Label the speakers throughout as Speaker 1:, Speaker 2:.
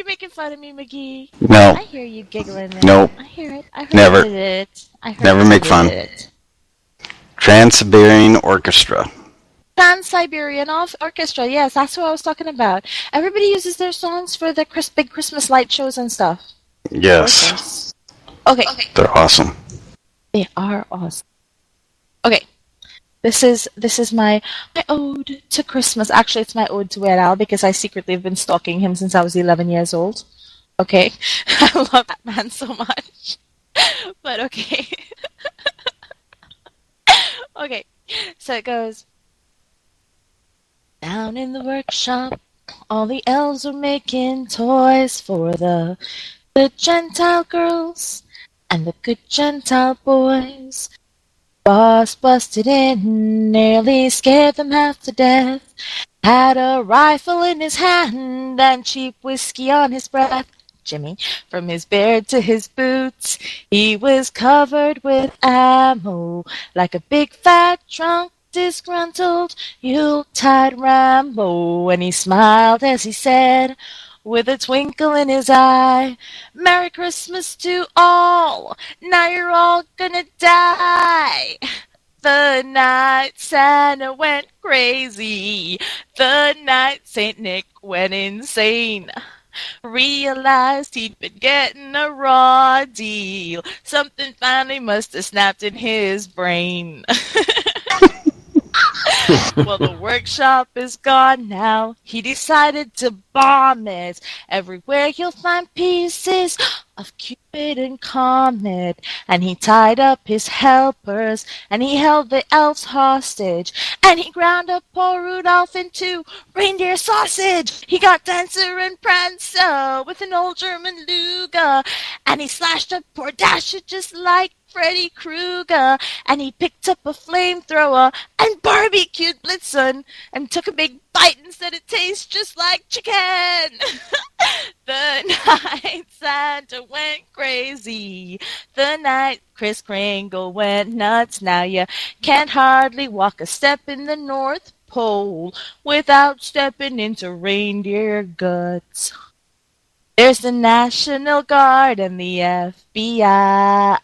Speaker 1: you making fun of me, McGee?
Speaker 2: No.
Speaker 1: I hear you giggling there.
Speaker 2: Nope.
Speaker 1: I hear it. I heard
Speaker 2: Never.
Speaker 1: you did it. I heard
Speaker 2: Never
Speaker 1: you
Speaker 2: make
Speaker 1: did
Speaker 2: fun.
Speaker 1: it.
Speaker 2: Trans-Siberian Orchestra.
Speaker 1: Trans-Siberian Orchestra, yes, that's what I was talking about. Everybody uses their songs for the big Christmas light shows and stuff.
Speaker 2: Yes.
Speaker 1: Okay.
Speaker 2: They're awesome.
Speaker 1: They are awesome. Okay. This is my ode to Christmas. Actually, it's my ode to Weird Al because I secretly have been stalking him since I was 11 years old. Okay? I love that man so much. But okay. Okay. So it goes, down in the workshop, all the elves are making toys for the good Gentile girls and the good Gentile boys. Boss busted in, nearly scared them half to death. Had a rifle in his hand and cheap whiskey on his breath. Jimmy, from his beard to his boots, he was covered with ammo, like a big fat drunk, disgruntled Yuletide Rambo. And he smiled as he said, with a twinkle in his eye, Merry Christmas to all, now you're all gonna die. The night Santa went crazy, the night Saint Nick went insane. Realized he'd been getting a raw deal. Something finally must have snapped in his brain. Well, the workshop is gone now. He decided to bomb it. Everywhere you'll find pieces of Cupid and Comet. And he tied up his helpers, and he held the elves hostage. And he ground up poor Rudolph into reindeer sausage. He got Dancer and Prancer with an old German Luger. And he slashed up poor Dasher just like Freddy Krueger, and he picked up a flamethrower and barbecued Blitzen and took a big bite and said it tastes just like chicken. The night Santa went crazy. The night Kris Kringle went nuts. Now you can't hardly walk a step in the North Pole without stepping into reindeer guts. There's the National Guard and the FBI.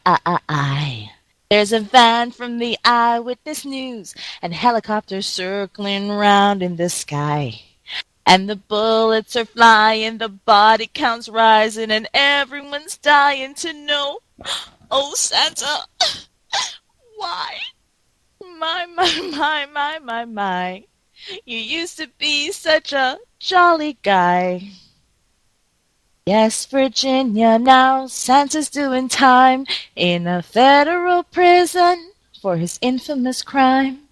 Speaker 1: There's a van from the Eyewitness News and helicopters circling round in the sky. And the bullets are flying, the body count's rising, and everyone's dying to know, oh Santa, why? My. You used to be such a jolly guy. Yes, Virginia, now Santa's doing time in a federal prison for his infamous crime.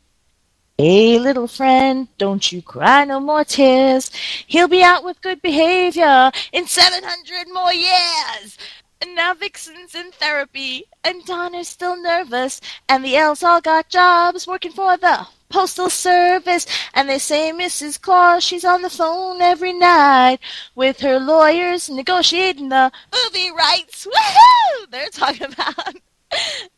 Speaker 1: Hey, little friend, don't you cry no more tears. He'll be out with good behavior in 700 more years. And now Vixen's in therapy, and Donner's still nervous, and the elves all got jobs working for the Postal Service, and they say Mrs. Claus, she's on the phone every night with her lawyers negotiating the movie rights. Woohoo! They're talking about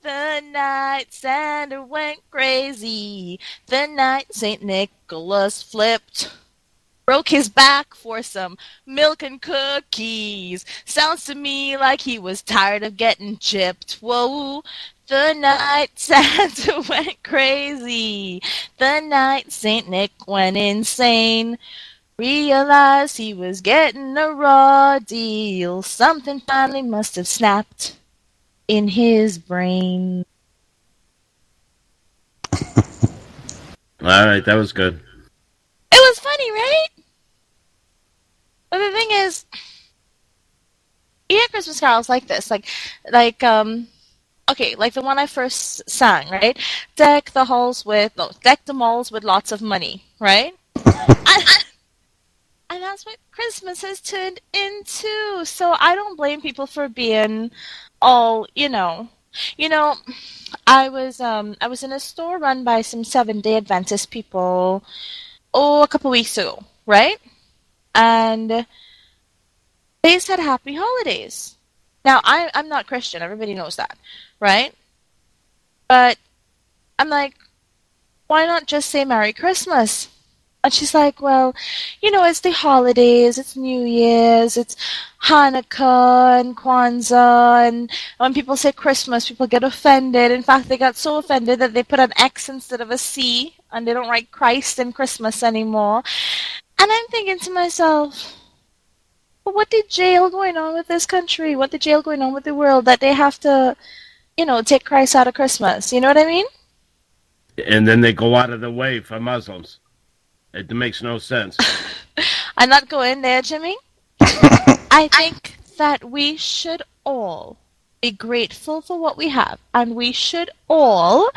Speaker 1: the night Santa went crazy, the night St. Nicholas flipped, broke his back for some milk and cookies. Sounds to me like he was tired of getting chipped. Whoa. The night Santa went crazy. The night St. Nick went insane. Realized he was getting a raw deal. Something finally must have snapped in his brain.
Speaker 3: All right, that was good.
Speaker 1: It was funny, right? But the thing is, you hear Christmas carols like this, okay, like the one I first sang, right? Deck the malls with lots of money, right? And that's what Christmas has turned into. So I don't blame people for being all, I was in a store run by some Seventh-day Adventist people, a couple weeks ago, right? And they said happy holidays. Now, I'm not Christian. Everybody knows that, right? But I'm like, why not just say Merry Christmas? And she's like, well, it's the holidays, it's New Year's, it's Hanukkah and Kwanzaa, and when people say Christmas, people get offended. In fact, they got so offended that they put an X instead of a C, and they don't write Christ in Christmas anymore. And I'm thinking to myself, well, what the jail going on with this country? What the jail going on with the world that they have to, take Christ out of Christmas? You know what I mean?
Speaker 3: And then they go out of the way for Muslims. It makes no sense.
Speaker 1: I'm not going there, Jimmy. I think that we should all be grateful for what we have, and we should all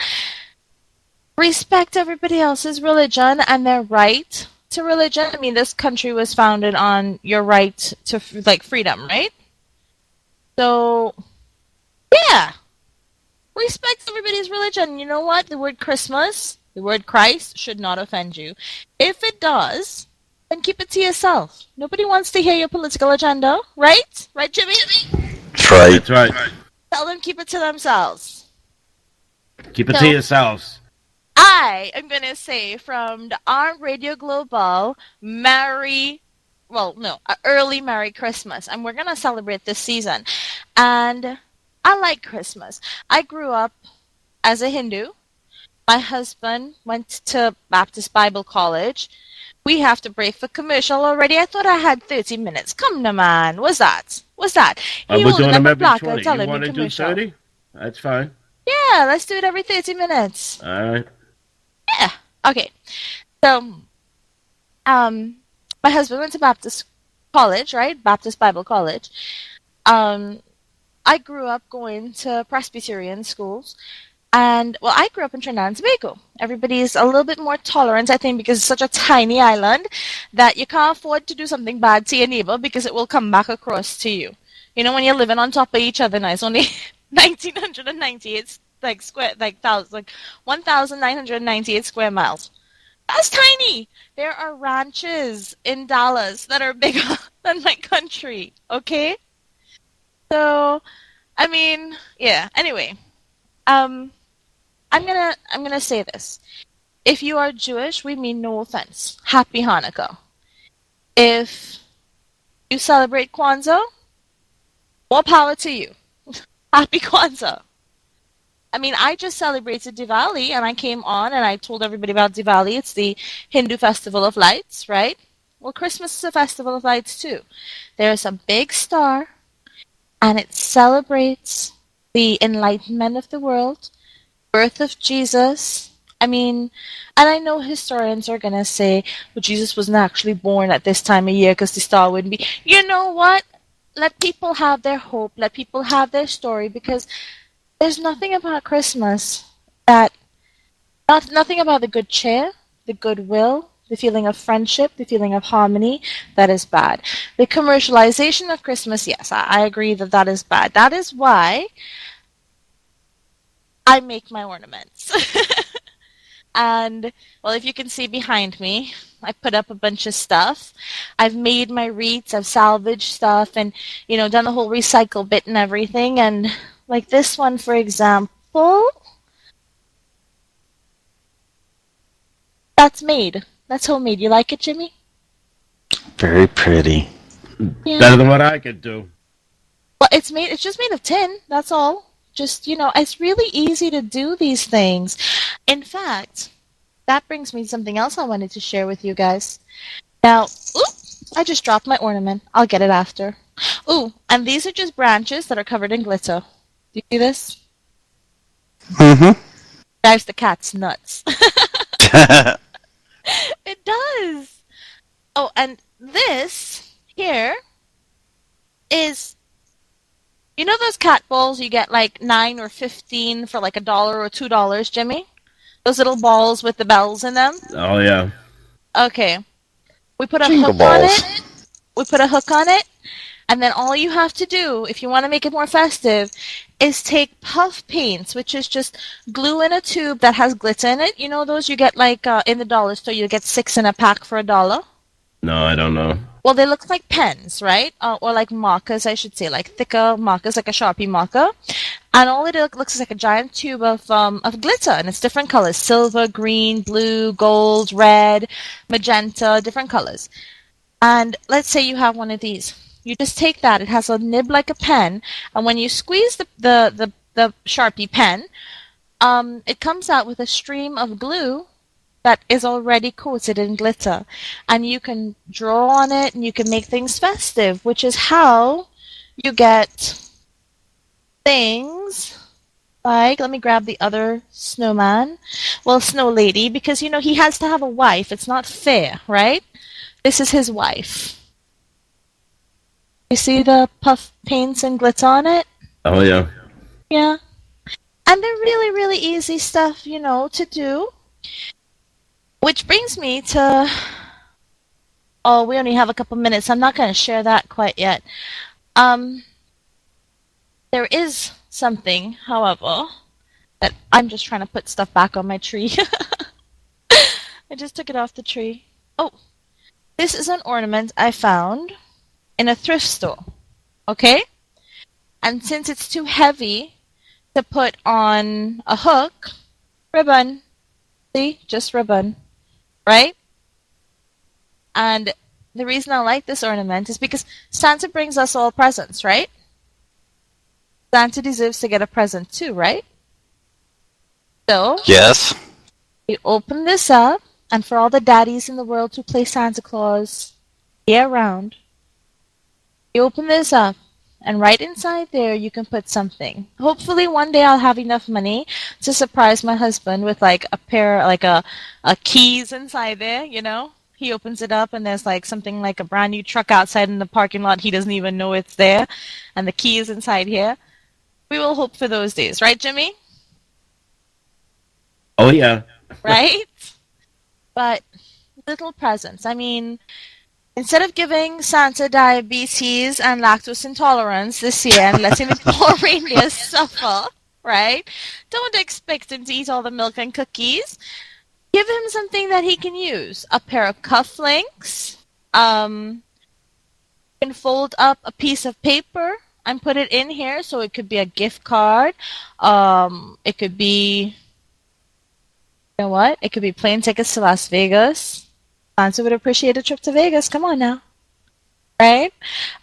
Speaker 1: respect everybody else's religion and their right to religion. I mean, this country was founded on your right to freedom, right? So, yeah, respect everybody's religion. You know what? The word Christmas, the word Christ should not offend you. If it does, then keep it to yourself. Nobody wants to hear your political agenda, right? Right, Jimmy?
Speaker 2: That's right.
Speaker 3: That's right.
Speaker 1: Tell them keep it to themselves.
Speaker 3: Keep it to yourselves.
Speaker 1: I am going to say from the Armed Radio Global, early Merry Christmas. And we're going to celebrate this season. And I like Christmas. I grew up as a Hindu. My husband went to Baptist Bible College. We have to break for commercial already. I thought I had 30 minutes. Come on, man. What's that?
Speaker 3: We're doing them every 20. You want to do 30? That's fine.
Speaker 1: Yeah, let's do it every 30 minutes.
Speaker 3: All right.
Speaker 1: Yeah. Okay. So, my husband went to Baptist College, right? Baptist Bible College. I grew up going to Presbyterian schools. And, well, I grew up in Trinidad and Tobago. Everybody's a little bit more tolerant, I think, because it's such a tiny island that you can't afford to do something bad to your neighbor because it will come back across to you. You know, when you're living on top of each other now, it's only 1,998 1,998 square miles. That's tiny. There are ranches in Dallas that are bigger than my country, okay? So, I mean, yeah. Anyway, I'm gonna say this. If you are Jewish, we mean no offense. Happy Hanukkah. If you celebrate Kwanzaa, more power to you. Happy Kwanzaa. I mean, I just celebrated Diwali, and I came on and I told everybody about Diwali. It's the Hindu festival of lights, right? Well, Christmas is a festival of lights too. There's a big star, and it celebrates the enlightenment of the world, birth of Jesus. I mean, and I know historians are going to say, well, Jesus wasn't actually born at this time of year because the star wouldn't be. You know what? Let people have their hope. Let people have their story, because there's nothing about Christmas nothing about the good cheer, the goodwill, the feeling of friendship, the feeling of harmony that is bad. The commercialization of Christmas, yes, I agree that is bad. That is why I make my ornaments. And, well, if you can see behind me, I put up a bunch of stuff. I've made my wreaths, I've salvaged stuff, and, done the whole recycle bit and everything. And, like this one, for example, that's made. That's homemade. You like it, Jimmy?
Speaker 2: Very pretty.
Speaker 1: Yeah.
Speaker 3: Better than what I could do.
Speaker 1: Well, it's just made of tin, that's all. Just, it's really easy to do these things. In fact, that brings me to something else I wanted to share with you guys. Now, I just dropped my ornament. I'll get it after. Ooh, and these are just branches that are covered in glitter. Do you see this?
Speaker 2: Mm-hmm.
Speaker 1: Drives the cats nuts. It does. Oh, and this here is, those cat balls you get like 9 or 15 for like $1 or $2, Jimmy? Those little balls with the bells in them?
Speaker 3: Oh, yeah.
Speaker 1: Okay. We put a
Speaker 2: Jingle
Speaker 1: hook on
Speaker 2: balls.
Speaker 1: it. We put a hook on it. And then all you have to do, if you want to make it more festive, is take puff paints, which is just glue in a tube that has glitter in it. You know those you get like in the dollar store, you get 6 in a pack for $1?
Speaker 3: No, I don't know.
Speaker 1: Well, they look like pens, right? Or like markers, I should say, like thicker markers, like a Sharpie marker. And all it looks like a giant tube of glitter, and it's different colors: silver, green, blue, gold, red, magenta, different colors. And let's say you have one of these. You just take that. It has a nib like a pen, and when you squeeze the Sharpie pen, it comes out with a stream of glue that is already coated in glitter, and you can draw on it and you can make things festive, which is how you get things like, let me grab the other snowman, well, snow lady, because he has to have a wife. It's not fair, right? This is his wife. You see the puff paints and glitter on it?
Speaker 3: Oh, yeah.
Speaker 1: Yeah. And they're really, really easy stuff, to do. Which brings me to... Oh, we only have a couple minutes. I'm not going to share that quite yet. There is something, however, that I'm just trying to put stuff back on my tree. I just took it off the tree. Oh, this is an ornament I found in a thrift store. Okay? And since it's too heavy to put on a hook, ribbon. See? Just ribbon. Right? And the reason I like this ornament is because Santa brings us all presents, right? Santa deserves to get a present too, right? So,
Speaker 2: Yes.
Speaker 1: we open this up, and for all the daddies in the world who play Santa Claus year-round, you open this up, and right inside there you can put something. Hopefully one day I'll have enough money to surprise my husband with like a keys inside there, He opens it up and there's like something like a brand new truck outside in the parking lot. He doesn't even know it's there. And the key is inside here. We will hope for those days, right, Jimmy?
Speaker 3: Oh, yeah.
Speaker 1: Right? But little presents. I mean, instead of giving Santa diabetes and lactose intolerance this year and letting the poor reindeer suffer, right? Don't expect him to eat all the milk and cookies. Give him something that he can use. A pair of cufflinks. You can fold up a piece of paper and put it in here, so it could be a gift card. It could be, It could be plane tickets to Las Vegas. Santa would appreciate a trip to Vegas. Come on now. Right?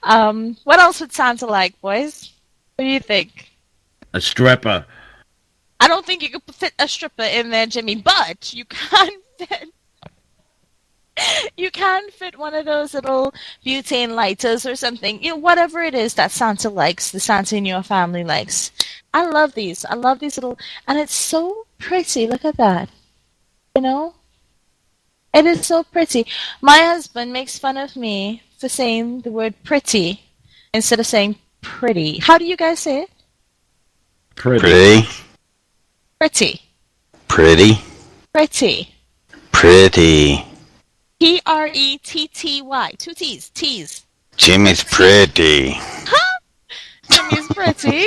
Speaker 1: What else would Santa like, boys? What do you think?
Speaker 3: A stripper.
Speaker 1: I don't think you could fit a stripper in there, Jimmy, but you can fit one of those little butane lighters or something. Whatever it is that Santa likes, the Santa in your family likes. I love these. I love these little, and it's so pretty. Look at that. It is so pretty. My husband makes fun of me for saying the word pretty instead of saying pretty. How do you guys say it?
Speaker 2: Pretty.
Speaker 1: Pretty.
Speaker 2: Pretty.
Speaker 1: Pretty.
Speaker 2: Pretty.
Speaker 1: Pretty. Two T's. T's.
Speaker 2: Jimmy's pretty.
Speaker 1: Huh? Jimmy's pretty.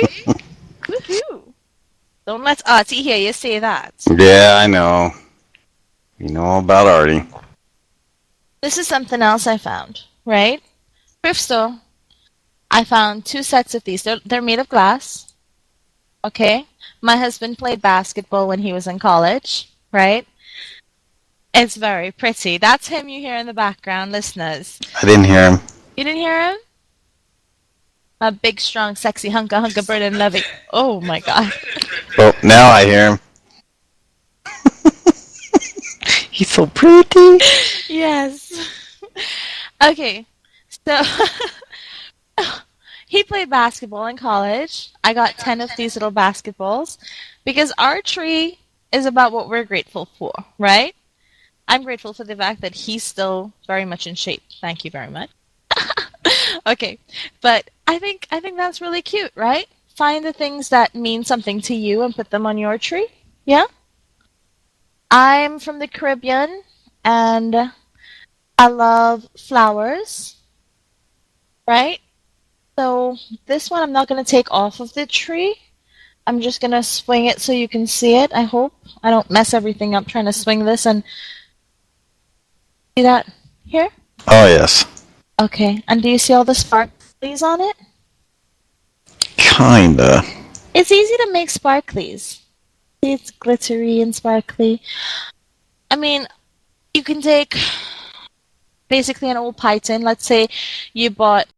Speaker 1: Woohoo. Don't let Artie hear you say that.
Speaker 2: Yeah, I know. You know all about Artie.
Speaker 1: This is something else I found, right? Thrift store. I found 2 sets of these. They're made of glass. Okay? My husband played basketball when he was in college, right? It's very pretty. That's him you hear in the background, listeners.
Speaker 2: I didn't hear him.
Speaker 1: You didn't hear him? A big, strong, sexy hunka bird and loving. Oh my God.
Speaker 2: Oh, now I hear him. He's so pretty.
Speaker 1: Yes. Okay. So he played basketball in college. I got 10 of these little basketballs because our tree is about what we're grateful for, right? I'm grateful for the fact that he's still very much in shape. Thank you very much. Okay. But I think that's really cute, right? Find the things that mean something to you and put them on your tree. Yeah? I'm from the Caribbean, and I love flowers, right? So this one I'm not going to take off of the tree. I'm just going to swing it so you can see it, I hope. I don't mess everything up trying to swing this and... See that here?
Speaker 2: Oh, yes.
Speaker 1: Okay, and do you see all the sparklies on it?
Speaker 2: Kinda.
Speaker 1: It's easy to make sparklies. It's glittery and sparkly. I mean, you can take basically an old python. Let's say you bought